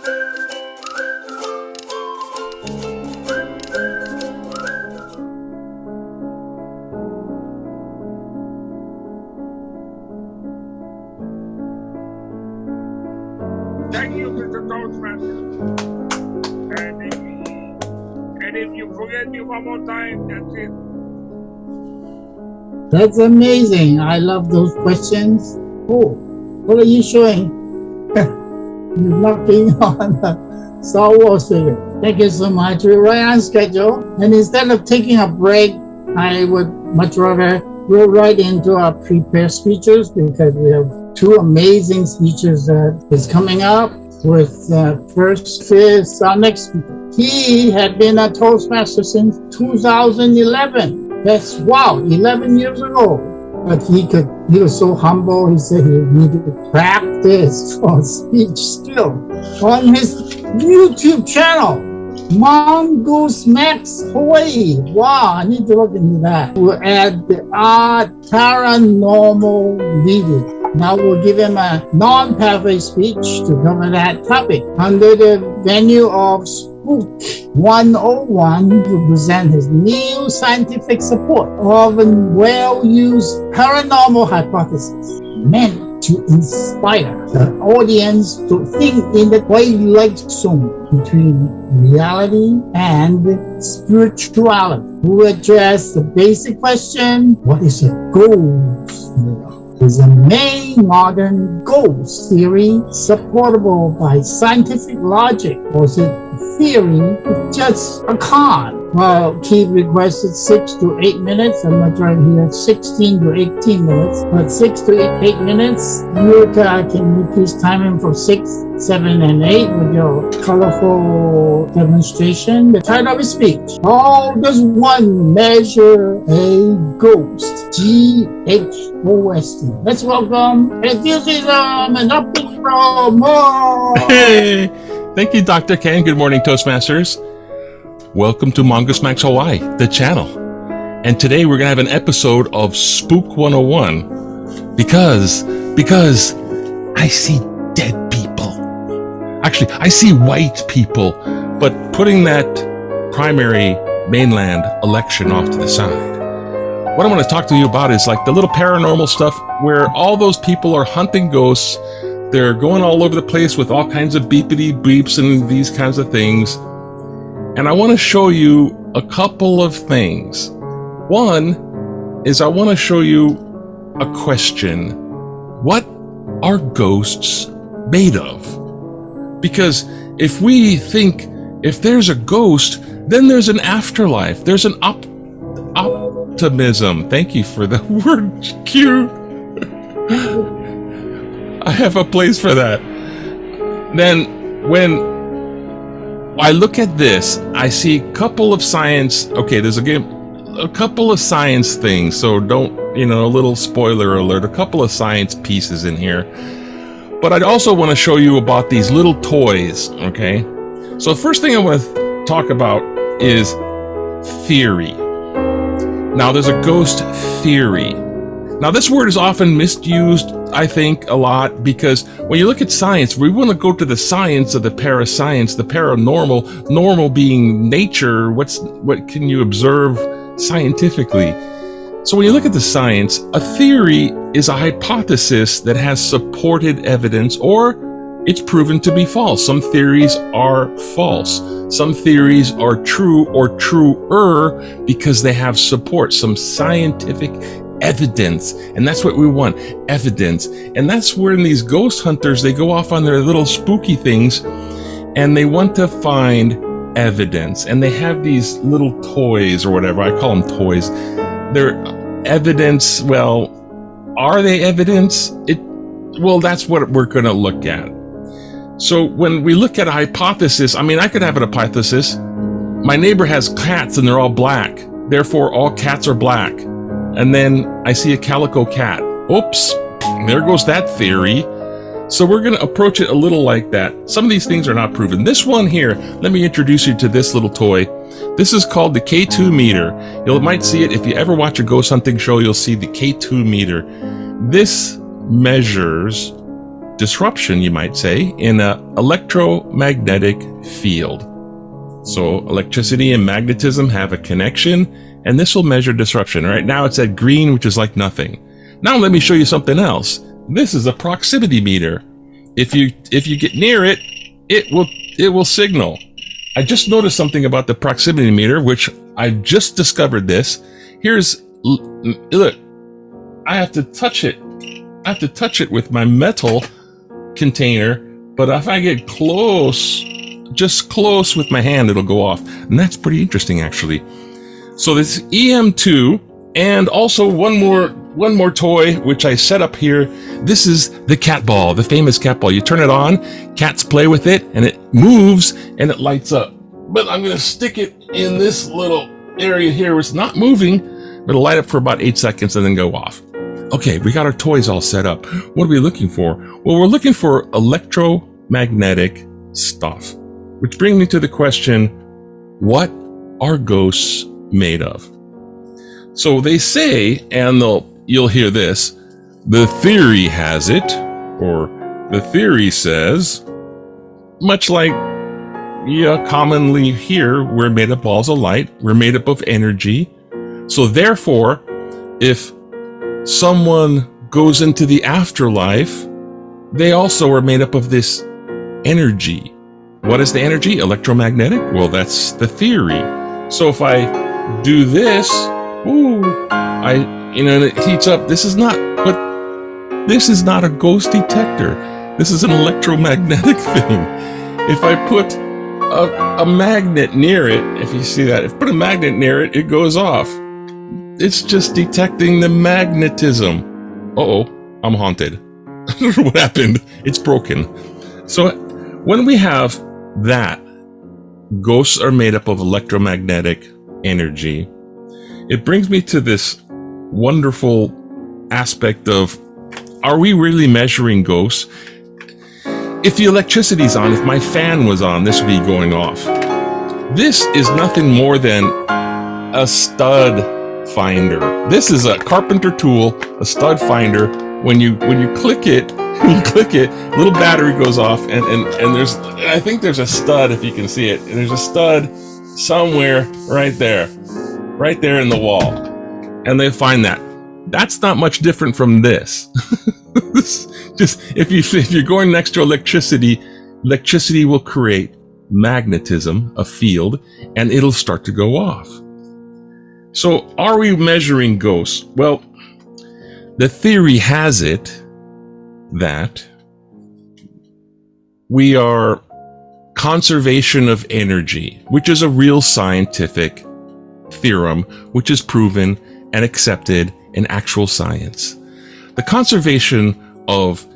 Thank you, Mr. Toastmasters. And if you forget me one more time, that's it. That's amazing. I love those questions. Oh, what are you showing? You're knocking on the Star Wars figure. Thank you so much. We're right on schedule. And instead of taking a break, I would much rather go right into our prepared speeches because we have two amazing speeches that is coming up. With first is our next speaker. He had been a Toastmaster since 2011. That's wow, 11 years ago. But he was so humble, he said he needed to practice for speech skill on his YouTube channel, Mongoose Max Hawaii. Wow, I need to look into that. We'll add the paranormal reading. Now we'll give him a non-pathway speech to cover that topic under the venue of Spook 101 to present his new scientific support of a well-used paranormal hypothesis meant to inspire the audience to think in the twilight zone between reality and spirituality. We'll address the basic question, what is a ghost? Is a main modern ghost theory supportable by scientific logic, or is it a theory just a con? Well, Keith requested 6 to 8 minutes. I'm going to try here 16 to 18 minutes, but 6 to 8 minutes. Yurika, can you please time him for 6, 7, and 8 with your colorful demonstration? The title of his speech: how does one measure a ghost? GHOST. Let's welcome enthusiasm and upbeat from more. Hey, thank you, Dr. Ken. Good morning, Toastmasters. Welcome to Mongoose Max Hawaii, the channel. And today we're going to have an episode of Spook 101 because I see dead people. Actually, I see white people, but putting that primary mainland election off to the side. What I want to talk to you about is like the little paranormal stuff where all those people are hunting ghosts. They're going all over the place with all kinds of beepity beeps and these kinds of things. And I want to show you a couple of things. One is I want to show you a question. What are ghosts made of? Because if we think if there's a ghost, then there's an afterlife. There's an optimism. Thank you for the word cue. I have a place for that. Then when I look at this, I see a couple of science. Okay, there's a couple of science things. So don't, a little spoiler alert, a couple of science pieces in here. But I'd also want to show you about these little toys, okay? So the first thing I want to talk about is theory. Now, there's a ghost theory. Now, this word is often misused, I think, a lot, because when you look at science, we want to go to the science of the parascience, the paranormal, normal being nature. What can you observe scientifically? So when you look at the science, a theory is a hypothesis that has supported evidence, or it's proven to be false. Some theories are false. Some theories are true or truer because they have support, some scientific evidence. And that's what we want, evidence. And that's where in these ghost hunters, they go off on their little spooky things and they want to find evidence. And they have these little toys or whatever. I call them toys. They're evidence. Well, are they evidence? Well, that's what we're going to look at. So when we look at a hypothesis, I could have an hypothesis. My neighbor has cats and they're all black. Therefore, all cats are black. And then I see a calico cat. Oops, there goes that theory. So we're going to approach it a little like that. Some of these things are not proven. This one here, let me introduce you to this little toy. This is called the K2 meter. You might see it if you ever watch a ghost hunting show, you'll see the K2 meter. This measures disruption, you might say, in an electromagnetic field. So electricity and magnetism have a connection, and this will measure disruption. Right now it's at green, which is like nothing. Now let me show you something else. This is a proximity meter. If you get near it, it will signal. I just noticed something about the proximity meter, which I just discovered this. Look, I have to touch it. I have to touch it with my metal container, but if I get close, just close with my hand, it'll go off. And that's pretty interesting, actually. So this EM2, and also one more toy, which I set up here. This is the cat ball, the famous cat ball. You turn it on, cats play with it, and it moves, and it lights up. But I'm going to stick it in this little area here where it's not moving, but it'll light up for about 8 seconds and then go off. Okay, we got our toys all set up. What are we looking for? Well, we're looking for electromagnetic stuff, which brings me to the question, what are ghosts made of? So they say, and you'll hear this, the theory has it, or the theory says, much like you commonly hear, we're made of balls of light, we're made up of energy. So therefore, if someone goes into the afterlife, they also are made up of this energy. What is the energy? Electromagnetic? Well, that's the theory. So if I do this, it heats up. This is not a ghost detector. This is an electromagnetic thing. If I put a magnet near it, if you see that, if I put a magnet near it, it goes off. It's just detecting the magnetism. Uh-oh, I'm haunted. I don't know what happened. It's broken. So when we have that, ghosts are made up of electromagnetic energy. It brings me to this wonderful aspect of, are we really measuring ghosts? If the electricity's on, if my fan was on, this would be going off. This is nothing more than a stud finder. This is a carpenter tool, a stud finder. When you click it, a little battery goes off, and I think there's a stud, if you can see it. And there's a stud somewhere right there in the wall, and they find that. That's not much different from this. Just if you're going next to electricity will create magnetism, a field, and it'll start to go off. So are we measuring ghosts? Well, the theory has it that we are conservation of energy, which is a real scientific theorem, which is proven and accepted in actual science. The conservation of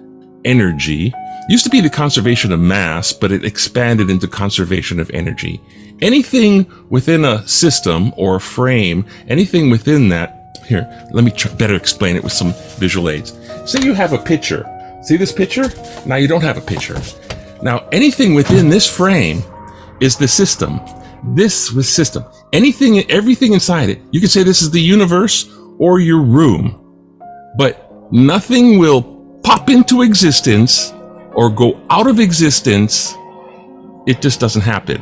energy used to be the conservation of mass, but it expanded into conservation of energy. Anything within a system or a frame, anything within that, here, let me better explain it with some visual aids. Say you have a picture. See this picture? Now you don't have a picture. Now anything within this frame is the system. This was system. Everything inside it. You could say this is the universe or your room. But nothing will pop into existence or go out of existence. It just doesn't happen.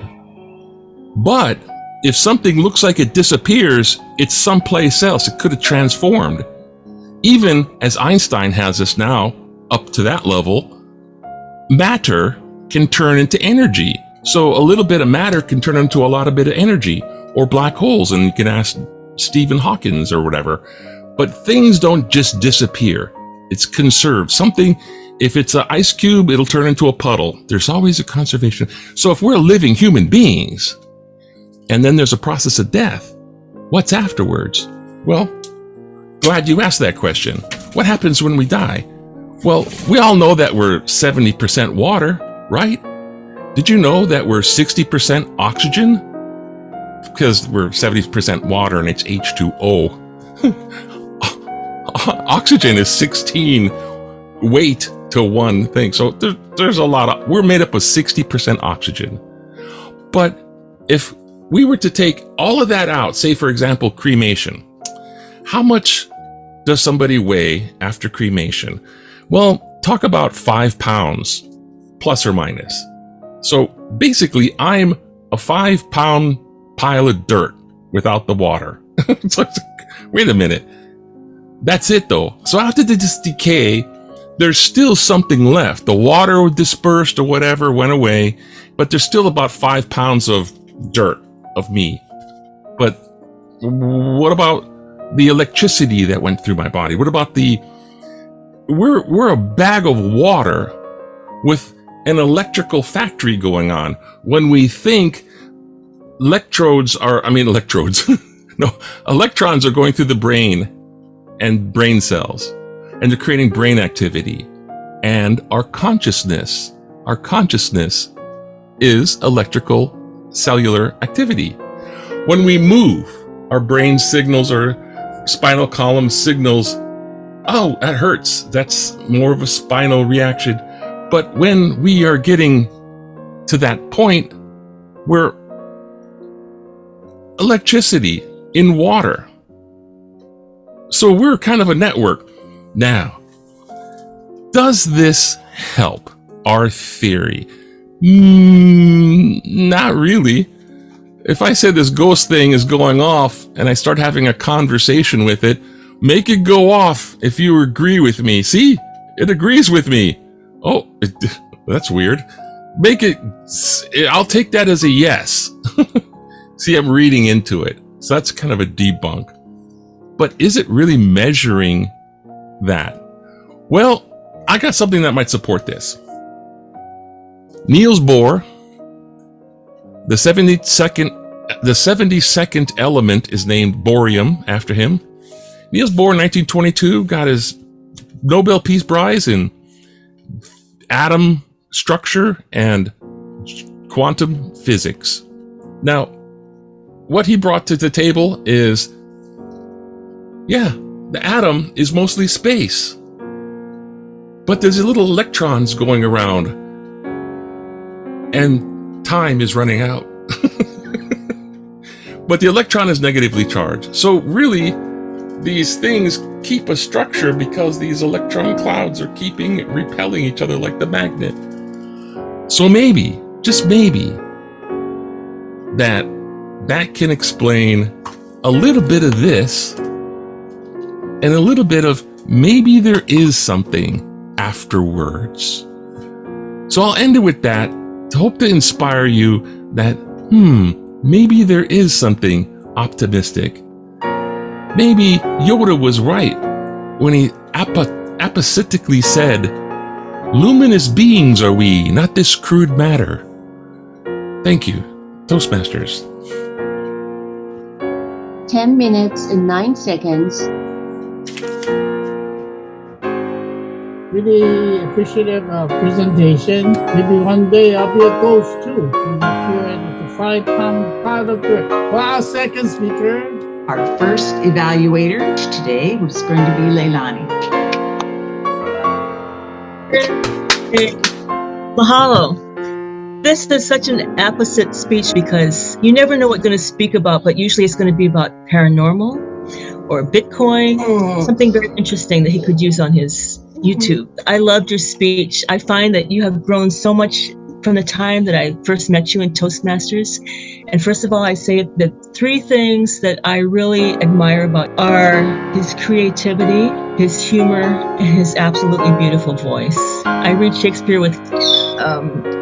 But if something looks like it disappears, it's someplace else. It could have transformed. Even as Einstein has us now, up to that level, matter can turn into energy. So a little bit of matter can turn into a lot of bit of energy, or black holes, and you can ask Stephen Hawking or whatever. But things don't just disappear. It's conserved. Something, if it's an ice cube, it'll turn into a puddle. There's always a conservation. So if we're living human beings, and then there's a process of death, what's afterwards? Well, glad you asked that question. What happens when we die? Well, we all know that we're 70% water, right? Did you know that we're 60% oxygen? Because we're 70% water and it's H2O. Oxygen is 16 weight to one thing. So there's a lot of, we're made up of 60% oxygen. But if we were to take all of that out, say for example, cremation, how much does somebody weigh after cremation? Well, talk about 5 pounds, plus or minus. So basically, I'm a 5-pound pile of dirt without the water. So wait a minute. That's it though. So after this decay, there's still something left. The water dispersed or whatever went away, but there's still about 5 pounds of dirt of me. But what about the electricity that went through my body? What about we're a bag of water with an electrical factory going on. When we think electrons, no, electrons are going through the brain and brain cells, and they're creating brain activity. And our consciousness is electrical cellular activity. When we move, our brain signals, our spinal column signals, oh, that hurts. That's more of a spinal reaction. But when we are getting to that point, we're electricity in water. So we're kind of a network. Now, does this help our theory? Not really. If I said this ghost thing is going off and I start having a conversation with it, make it go off if you agree with me. See, it agrees with me. Oh, that's weird. I'll take that as a yes. See, I'm reading into it. So that's kind of a debunk. But is it really measuring that? Well, I got something that might support this. Niels Bohr, the 72nd element is named borium after him. Niels Bohr, 1922, got his Nobel Peace Prize in atom structure and quantum physics. Now, what he brought to the table is, yeah, the atom is mostly space, but there's little electrons going around, and time is running out. But the electron is negatively charged. So really, these things keep a structure because these electron clouds are repelling each other like the magnet. So maybe, just maybe, that can explain a little bit of this and a little bit of maybe there is something afterwards. So I'll end it with that to hope to inspire you that, maybe there is something optimistic. Maybe Yoda was right when he apathetically said, luminous beings are we, not this crude matter. Thank you, Toastmasters. 10 minutes and 9 seconds. Really appreciative presentation. Maybe one day I'll be a ghost too. I'm here at the 5-pound pile of dirt. Wow, second speaker. Our first evaluator today was going to be Leilani. Hey, mahalo. This is such an apposite speech because you never know what you're going to speak about, but usually it's going to be about paranormal or Bitcoin, something very interesting that he could use on his YouTube. I loved your speech. I find that you have grown so much from the time that I first met you in Toastmasters. And first of all, I say that 3 things that I really admire about are his creativity, his humor, and his absolutely beautiful voice. I read Shakespeare with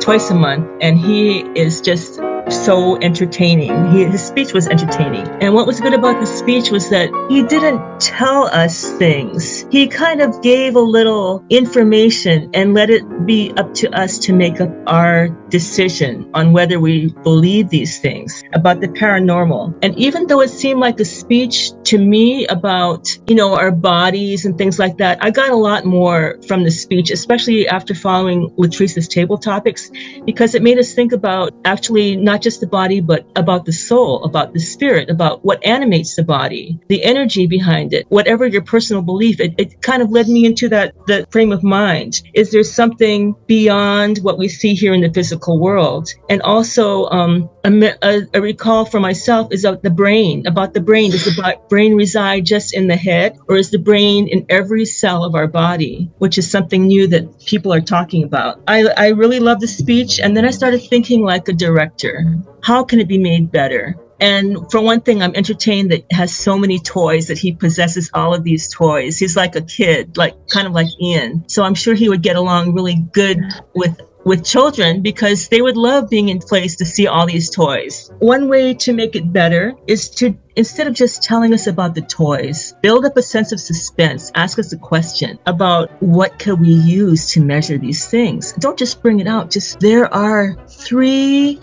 twice a month, and he is just so entertaining. His speech was entertaining. And what was good about the speech was that he didn't tell us things. He kind of gave a little information and let it be up to us to make up our decision on whether we believe these things about the paranormal. And even though it seemed like a speech to me about, our bodies and things like that, I got a lot more from the speech, especially after following Latrice's table topics, because it made us think about actually not not just the body, but about the soul, about the spirit, about what animates the body, the energy behind it, whatever your personal belief. It kind of led me into that frame of mind. Is there something beyond what we see here in the physical world? And also a recall for myself is about the brain. Does the brain reside just in the head, or is the brain in every cell of our body, which is something new that people are talking about. I really love the speech, and then I started thinking like a director. How can it be made better? And for one thing, I'm entertained that he has so many toys, that he possesses all of these toys. He's like a kid, kind of like Ian. So I'm sure he would get along really good with children, because they would love being in place to see all these toys. One way to make it better is to, instead of just telling us about the toys, build up a sense of suspense. Ask us a question about what could we use to measure these things. Don't just bring it out. There are three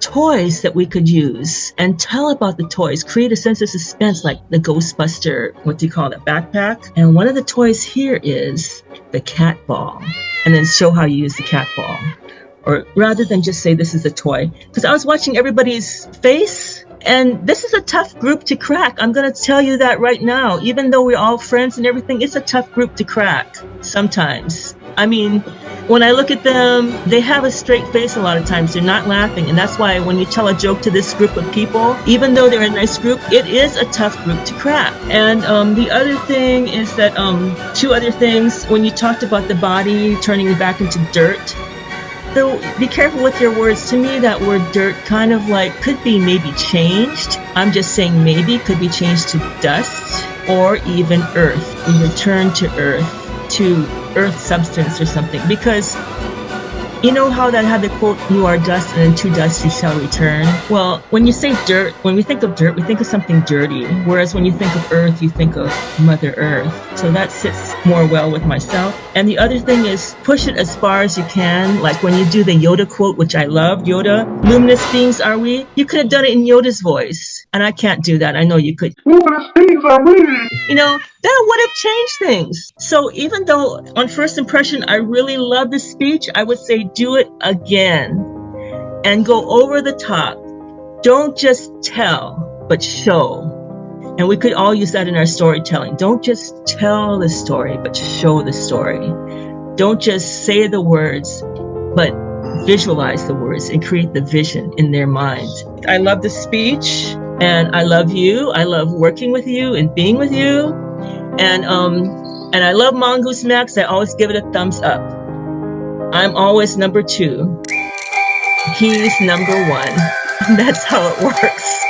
toys that we could use, and tell about the toys. Create a sense of suspense, like the Ghostbuster, what do you call it, backpack? And one of the toys here is the cat ball. And then show how you use the cat ball. Or rather than just say this is a toy. Because I was watching everybody's face, and this is a tough group to crack. I'm going to tell you that right now. Even though we're all friends and everything, it's a tough group to crack sometimes. I mean, when I look at them, they have a straight face a lot of times. They're not laughing. And that's why when you tell a joke to this group of people, even though they're a nice group, it is a tough group to crack. And the other thing is that, two other things, when you talked about the body turning back into dirt, so be careful with your words. To me, that word dirt kind of could be maybe changed. I'm just saying maybe could be changed to dust, or even earth. We return to earth, to earth substance or something, because you know how the quote, you are dust and to dust you shall return. Well, when you say dirt, when we think of dirt, we think of something dirty, whereas when you think of earth, you think of Mother Earth. So that sits more well with myself. And the other thing is, push it as far as you can. Like when you do the Yoda quote, which I love, Yoda, luminous beings are we? You could have done it in Yoda's voice, and I can't do that. I know you could. Luminous beings are we? You know, that would have changed things. So even though on first impression, I really love the speech, I would say do it again and go over the top. Don't just tell, but show. And we could all use that in our storytelling. Don't just tell the story, but show the story. Don't just say the words, but visualize the words and create the vision in their mind. I love the speech, and I love you. I love working with you and being with you. And I love Mongoose Max. I always give it a thumbs up. I'm always number 2. He's number 1. That's how it works.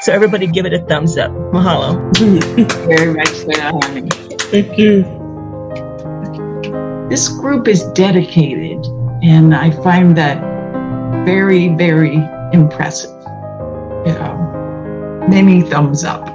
So everybody give it a thumbs up. Mahalo. Very much so, honey. Thank you. This group is dedicated, and I find that very, very impressive. Many thumbs up.